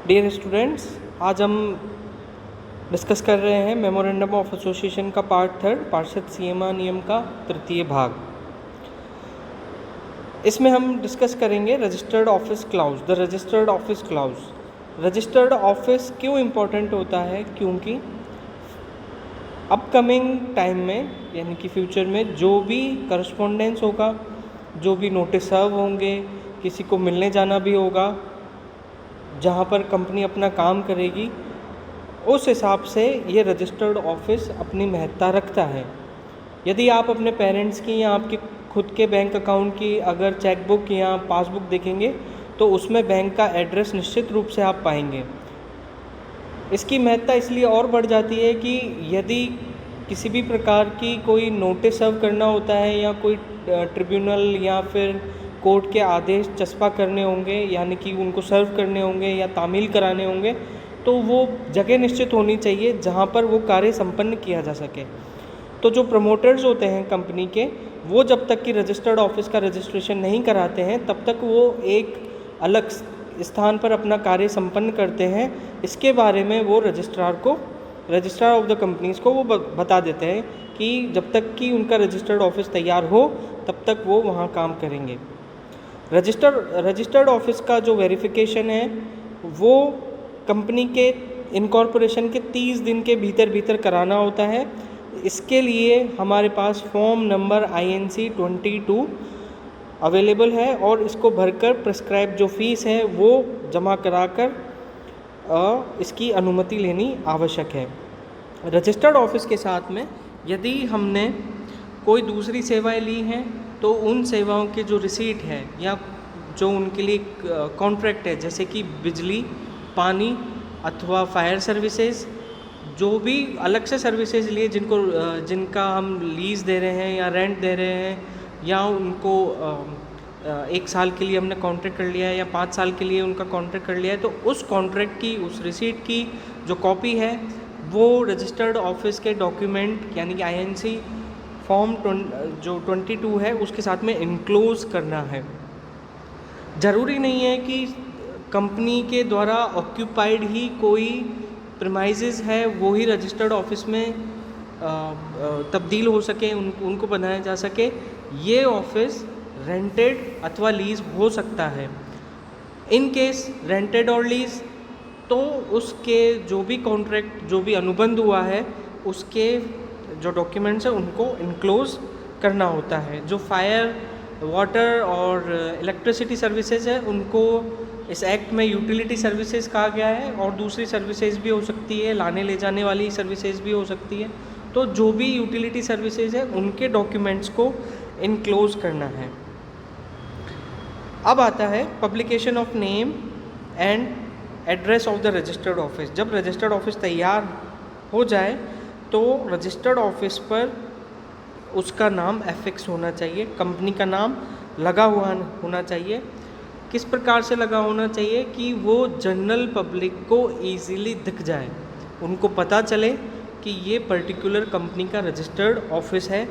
Dear students, आज हम discuss कर रहे हैं मेमोरेंडम ऑफ एसोसिएशन का पार्ट 3 पार्षद सीएमआर नियम का तृतीय भाग। इसमें हम डिस्कस करेंगे registered office clause. The registered office clause. Registered office क्यों इम्पोर्टेंट होता है? क्योंकि अपकमिंग टाइम में यानी कि फ्यूचर में जो भी करस्पॉन्डेंस होगा, जो भी नोटिस सर्व होंगे, किसी को मिलने जाना भी होगा, जहाँ पर कंपनी अपना काम करेगी, उस हिसाब से ये रजिस्टर्ड ऑफिस अपनी महत्ता रखता है। यदि आप अपने पेरेंट्स की या आपके खुद के बैंक अकाउंट की अगर चेकबुक या पासबुक देखेंगे तो उसमें बैंक का एड्रेस निश्चित रूप से आप पाएंगे। इसकी महत्ता इसलिए और बढ़ जाती है कि यदि किसी भी प्रकार की कोई नोटिस सर्व करना होता है या कोई ट्रिब्यूनल या फिर कोर्ट के आदेश चस्पा करने होंगे, यानी कि उनको सर्व करने होंगे या तामील कराने होंगे, तो वो जगह निश्चित होनी चाहिए जहाँ पर वो कार्य संपन्न किया जा सके। तो जो प्रमोटर्स होते हैं कंपनी के, वो जब तक कि रजिस्टर्ड ऑफिस का रजिस्ट्रेशन नहीं कराते हैं तब तक वो एक अलग स्थान पर अपना कार्य संपन्न करते हैं। इसके बारे में वो रजिस्ट्रार ऑफ द कंपनीज़ को वो बता देते हैं कि जब तक कि उनका रजिस्टर्ड ऑफिस तैयार हो तब तक वो वहाँ काम करेंगे। रजिस्टर्ड ऑफिस का जो वेरिफिकेशन है वो कंपनी के इनकॉर्पोरेशन के 30 दिन के भीतर कराना होता है। इसके लिए हमारे पास फॉर्म नंबर INC 22 अवेलेबल है और इसको भरकर प्रिस्क्राइब जो फीस है वो जमा कराकर इसकी अनुमति लेनी आवश्यक है। रजिस्टर्ड ऑफिस के साथ में यदि हमने कोई दूसरी सेवाएं ली हैं तो उन सेवाओं के जो रिसीट है या जो उनके लिए कॉन्ट्रैक्ट है, जैसे कि बिजली, पानी अथवा फायर सर्विसेज, जो भी अलग से सर्विसेज लिए जिनका हम लीज़ दे रहे हैं या रेंट दे रहे हैं, या उनको 1 साल के लिए हमने कॉन्ट्रैक्ट कर लिया है या 5 साल के लिए उनका कॉन्ट्रैक्ट कर लिया है, तो उस कॉन्ट्रैक्ट की, उस रिसीट की जो कॉपी है वो रजिस्टर्ड ऑफिस के डॉक्यूमेंट यानी कि INC फॉर्म जो 22 है उसके साथ में इनक्लोज करना है। ज़रूरी नहीं है कि कंपनी के द्वारा ऑक्यूपाइड ही कोई प्रीमाइसेस है वो ही रजिस्टर्ड ऑफिस में तब्दील हो सके, उनको बनाया जा सके। ये ऑफिस रेंटेड अथवा लीज हो सकता है। इन केस रेंटेड और लीज, तो उसके जो भी कॉन्ट्रैक्ट, जो भी अनुबंध हुआ है, उसके जो डॉक्यूमेंट्स हैं उनको इनक्लोज करना होता है। जो फायर, वाटर और इलेक्ट्रिसिटी सर्विसेज है उनको इस एक्ट में यूटिलिटी सर्विसेज कहा गया है, और दूसरी सर्विसेज भी हो सकती है, लाने ले जाने वाली सर्विसेज भी हो सकती है। तो जो भी यूटिलिटी सर्विसेज है उनके डॉक्यूमेंट्स को इनक्लोज करना है। अब आता है publication of name and address of the registered office. जब रजिस्टर्ड ऑफिस तैयार हो जाए तो रजिस्टर्ड ऑफिस पर उसका नाम एफिक्स होना चाहिए, कंपनी का नाम लगा हुआ होना चाहिए। किस प्रकार से लगा होना चाहिए कि वो जनरल पब्लिक को ईजीली दिख जाए, उनको पता चले कि ये पर्टिकुलर कंपनी का रजिस्टर्ड ऑफिस है,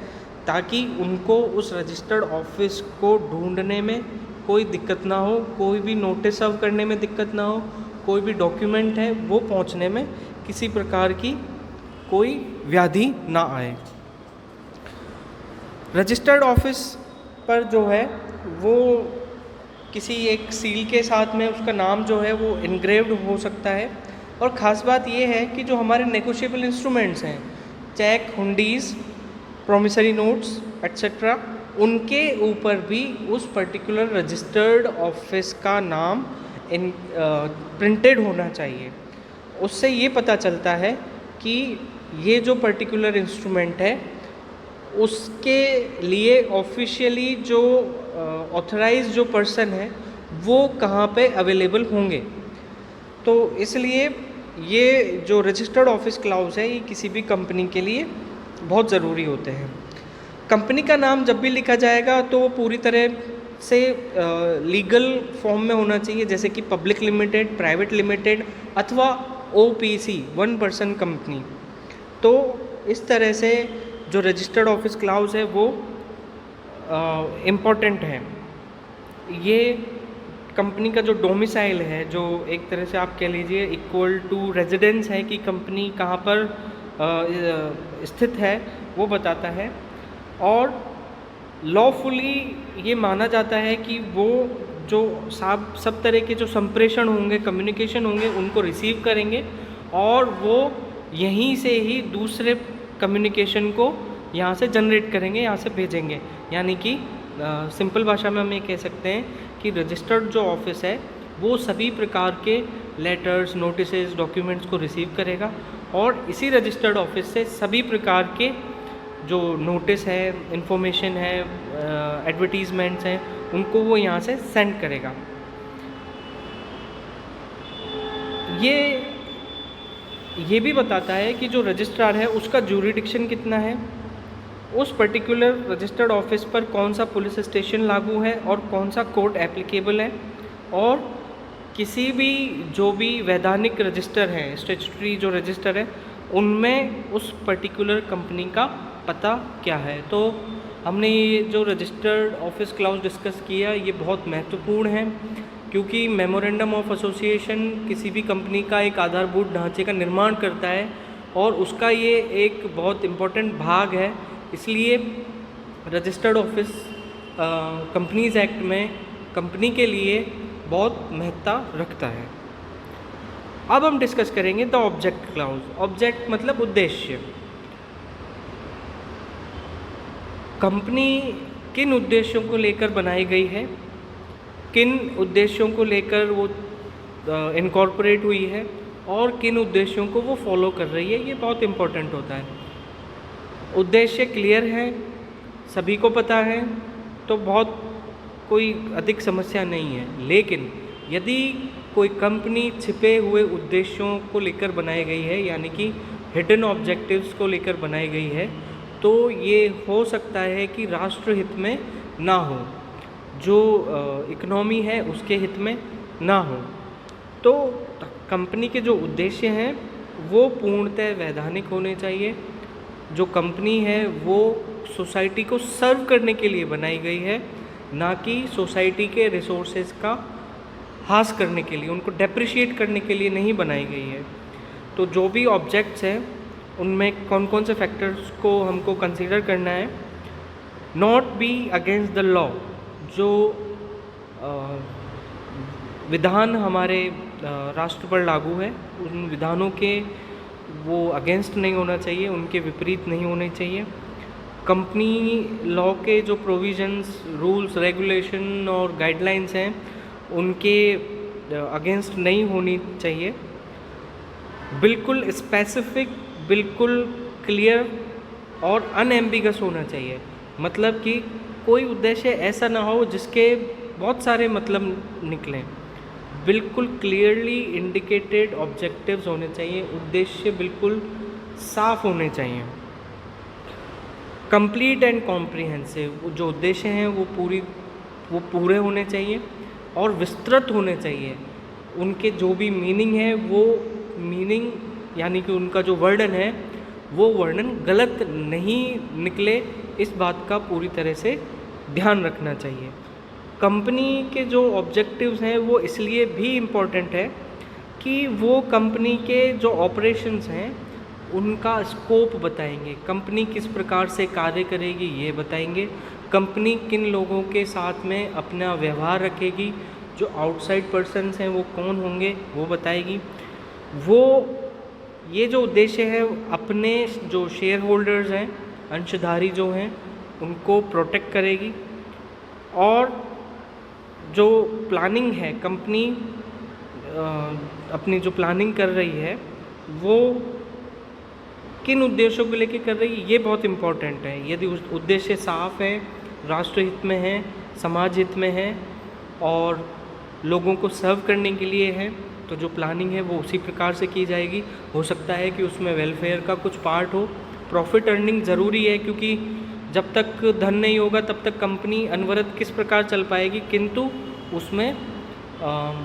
ताकि उनको उस रजिस्टर्ड ऑफिस को ढूंढने में कोई दिक्कत ना हो, कोई भी नोटिस सर्व करने में दिक्कत ना हो, कोई भी डॉक्यूमेंट है वो पहुंचने में किसी प्रकार की कोई व्याधि ना आए। रजिस्टर्ड ऑफिस पर जो है वो किसी एक सील के साथ में उसका नाम जो है वो इनग्रेव्ड हो सकता है। और ख़ास बात ये है कि जो हमारे नेगोशिएबल इंस्ट्रूमेंट्स हैं, चेक, हुंडीज़, प्रॉमिसरी नोट्स एट्सेट्रा, उनके ऊपर भी उस पर्टिकुलर रजिस्टर्ड ऑफिस का नाम प्रिंटेड होना चाहिए। उससे ये पता चलता है कि ये जो पर्टिकुलर इंस्ट्रूमेंट है उसके लिए ऑफिशियली जो ऑथराइज जो पर्सन है वो कहाँ पे अवेलेबल होंगे। तो इसलिए ये जो रजिस्टर्ड ऑफिस क्लाउज है ये किसी भी कंपनी के लिए बहुत ज़रूरी होते हैं। कंपनी का नाम जब भी लिखा जाएगा तो वो पूरी तरह से लीगल फॉर्म में होना चाहिए, जैसे कि पब्लिक लिमिटेड, प्राइवेट लिमिटेड अथवा OPC, 1 पर्सन कंपनी। तो इस तरह से जो रजिस्टर्ड ऑफिस क्लाउज है वो इम्पोर्टेंट है। ये कंपनी का जो डोमिसाइल है, जो एक तरह से आप कह लीजिए इक्वल टू रेजिडेंस है कि कंपनी कहाँ पर स्थित है, वो बताता है। और लॉफुली ये माना जाता है कि वो जो सब तरह के जो संप्रेषण होंगे, कम्युनिकेशन होंगे, उनको रिसीव करेंगे और वो यहीं से ही दूसरे कम्युनिकेशन को यहाँ से जनरेट करेंगे, यहाँ से भेजेंगे। यानी कि सिंपल भाषा में हम ये कह सकते हैं कि रजिस्टर्ड जो ऑफिस है वो सभी प्रकार के लेटर्स, नोटिसेस, डॉक्यूमेंट्स को रिसीव करेगा और इसी रजिस्टर्ड ऑफिस से सभी प्रकार के जो नोटिस है, इन्फॉर्मेशन है, एडवर्टीज़मेंट्स हैं, उनको वो यहाँ से सेंड करेगा। ये भी बताता है कि जो रजिस्ट्रार है उसका ज्यूरिडिक्शन कितना है, उस पर्टिकुलर रजिस्टर्ड ऑफिस पर कौन सा पुलिस स्टेशन लागू है और कौन सा कोर्ट एप्लीकेबल है, और किसी भी जो भी वैधानिक रजिस्टर है, स्टैट्यूटरी जो रजिस्टर है, उनमें उस पर्टिकुलर कंपनी का पता क्या है। तो हमने ये जो रजिस्टर्ड ऑफिस क्लाउज डिस्कस किया, ये बहुत महत्वपूर्ण है क्योंकि मेमोरेंडम ऑफ एसोसिएशन किसी भी कंपनी का एक आधारभूत ढांचे का निर्माण करता है और उसका ये एक बहुत इम्पोर्टेंट भाग है। इसलिए रजिस्टर्ड ऑफिस कंपनीज़ एक्ट में कंपनी के लिए बहुत महत्ता रखता है। अब हम डिस्कस करेंगे द ऑब्जेक्ट क्लाउज। ऑब्जेक्ट मतलब उद्देश्य। कंपनी किन उद्देश्यों को लेकर बनाई गई है, किन उद्देश्यों को लेकर वो इनकॉर्पोरेट हुई है और किन उद्देश्यों को वो फॉलो कर रही है, ये बहुत इम्पोर्टेंट होता है। उद्देश्य क्लियर है, सभी को पता है, तो बहुत कोई अधिक समस्या नहीं है। लेकिन यदि कोई कंपनी छिपे हुए उद्देश्यों को लेकर बनाई गई है, यानी कि हिडन ऑब्जेक्टिव्स को लेकर बनाई गई है, तो ये हो सकता है कि राष्ट्र हित में ना हो, जो इकोनॉमी है उसके हित में ना हो। तो कंपनी के जो उद्देश्य हैं वो पूर्णतः वैधानिक होने चाहिए। जो कंपनी है वो सोसाइटी को सर्व करने के लिए बनाई गई है, ना कि सोसाइटी के रिसोर्सेज का हास करने के लिए, उनको डेप्रिशिएट करने के लिए नहीं बनाई गई है। तो जो भी ऑब्जेक्ट्स हैं उनमें कौन कौन से फैक्टर्स को हमको कंसीडर करना है। Not be against the law, जो विधान हमारे राष्ट्र पर लागू है उन विधानों के वो अगेंस्ट नहीं होना चाहिए, उनके विपरीत नहीं होने चाहिए। कंपनी लॉ के जो प्रोविजंस, रूल्स, रेगुलेशन और गाइडलाइंस हैं उनके अगेंस्ट नहीं होनी चाहिए। बिल्कुल स्पेसिफिक, बिल्कुल क्लियर और अनएम्बिगस होना चाहिए। मतलब कि कोई उद्देश्य ऐसा ना हो जिसके बहुत सारे मतलब निकलें। बिल्कुल क्लियरली इंडिकेटेड ऑब्जेक्टिव्स होने चाहिए, उद्देश्य बिल्कुल साफ होने चाहिए। कंप्लीट एंड कॉम्प्रिहेंसिव, जो उद्देश्य हैं वो पूरे होने चाहिए और विस्तृत होने चाहिए। उनके जो भी मीनिंग है वो मीनिंग, यानी कि उनका जो वर्णन है वो वर्णन गलत नहीं निकले, इस बात का पूरी तरह से ध्यान रखना चाहिए। कंपनी के जो ऑब्जेक्टिव्स हैं वो इसलिए भी इम्पोर्टेंट है कि वो कंपनी के जो ऑपरेशंस हैं उनका स्कोप बताएंगे, कंपनी किस प्रकार से कार्य करेगी ये बताएंगे, कंपनी किन लोगों के साथ में अपना व्यवहार रखेगी, जो आउटसाइड पर्सन्स हैं वो कौन होंगे वो बताएगी। वो ये जो उद्देश्य है अपने जो शेयर होल्डर्स हैं, अंशधारी जो हैं, उनको प्रोटेक्ट करेगी। और जो प्लानिंग है, कंपनी अपनी जो प्लानिंग कर रही है वो किन उद्देश्यों को लेकर कर रही है, ये बहुत इम्पोर्टेंट है। यदि उस उद्देश्य साफ है, राष्ट्र हित में है, समाज हित में है और लोगों को सर्व करने के लिए है, तो जो प्लानिंग है वो उसी प्रकार से की जाएगी। हो सकता है कि उसमें वेलफेयर का कुछ पार्ट हो। प्रॉफिट अर्निंग ज़रूरी है क्योंकि जब तक धन नहीं होगा तब तक कंपनी अनवरत किस प्रकार चल पाएगी, किंतु उसमें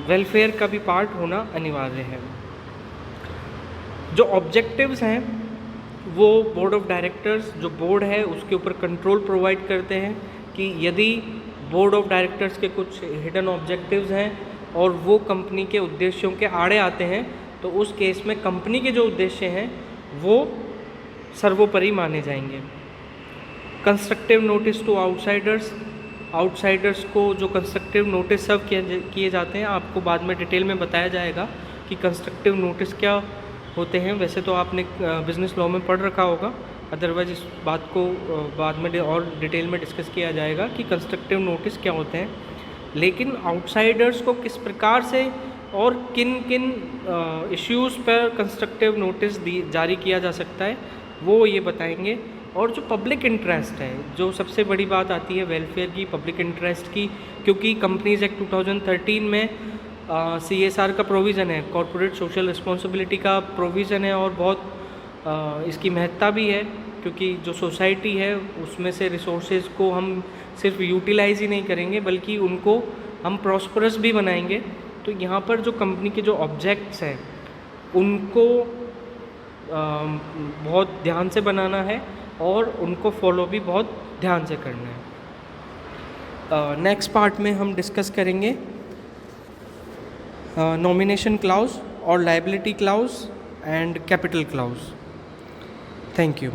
वेलफेयर का भी पार्ट होना अनिवार्य है। जो ऑब्जेक्टिव्स हैं वो बोर्ड ऑफ डायरेक्टर्स, जो बोर्ड है उसके ऊपर कंट्रोल प्रोवाइड करते हैं कि यदि बोर्ड ऑफ डायरेक्टर्स के कुछ हिडन ऑब्जेक्टिव्स हैं और वो कंपनी के उद्देश्यों के आड़े आते हैं, तो उस केस में कंपनी के जो उद्देश्य हैं वो सर्वोपरि माने जाएंगे। Constructive notice to outsiders, outsiders को जो कंस्ट्रक्टिव नोटिस सर्व किए जाते हैं, आपको बाद में डिटेल में बताया जाएगा कि कंस्ट्रक्टिव नोटिस क्या होते हैं। वैसे तो आपने बिज़नेस लॉ में पढ़ रखा होगा, अदरवाइज इस बात को बाद में और डिटेल में डिस्कस किया जाएगा कि कंस्ट्रक्टिव नोटिस क्या होते हैं। लेकिन आउटसाइडर्स को किस प्रकार से और किन किन इश्यूज़ पर कंस्ट्रक्टिव नोटिस जारी किया जा सकता है वो ये बताएंगे। और जो पब्लिक इंटरेस्ट है, जो सबसे बड़ी बात आती है वेलफेयर की, पब्लिक इंटरेस्ट की, क्योंकि कंपनीज एक्ट 2013 में CSR का प्रोविज़न है, कॉर्पोरेट सोशल रिस्पॉन्सिबिलिटी का प्रोविज़न है, और बहुत इसकी महत्ता भी है, क्योंकि जो सोसाइटी है उसमें से रिसोर्सेज को हम सिर्फ यूटिलाइज ही नहीं करेंगे बल्कि उनको हम प्रॉस्परस भी बनाएंगे। तो यहाँ पर जो कंपनी के जो ऑब्जेक्ट्स हैं उनको बहुत ध्यान से बनाना है और उनको फॉलो भी बहुत ध्यान से करना है। नेक्स्ट पार्ट में हम डिस्कस करेंगे नॉमिनेशन क्लाउज और liability clause and capital clause. Thank you.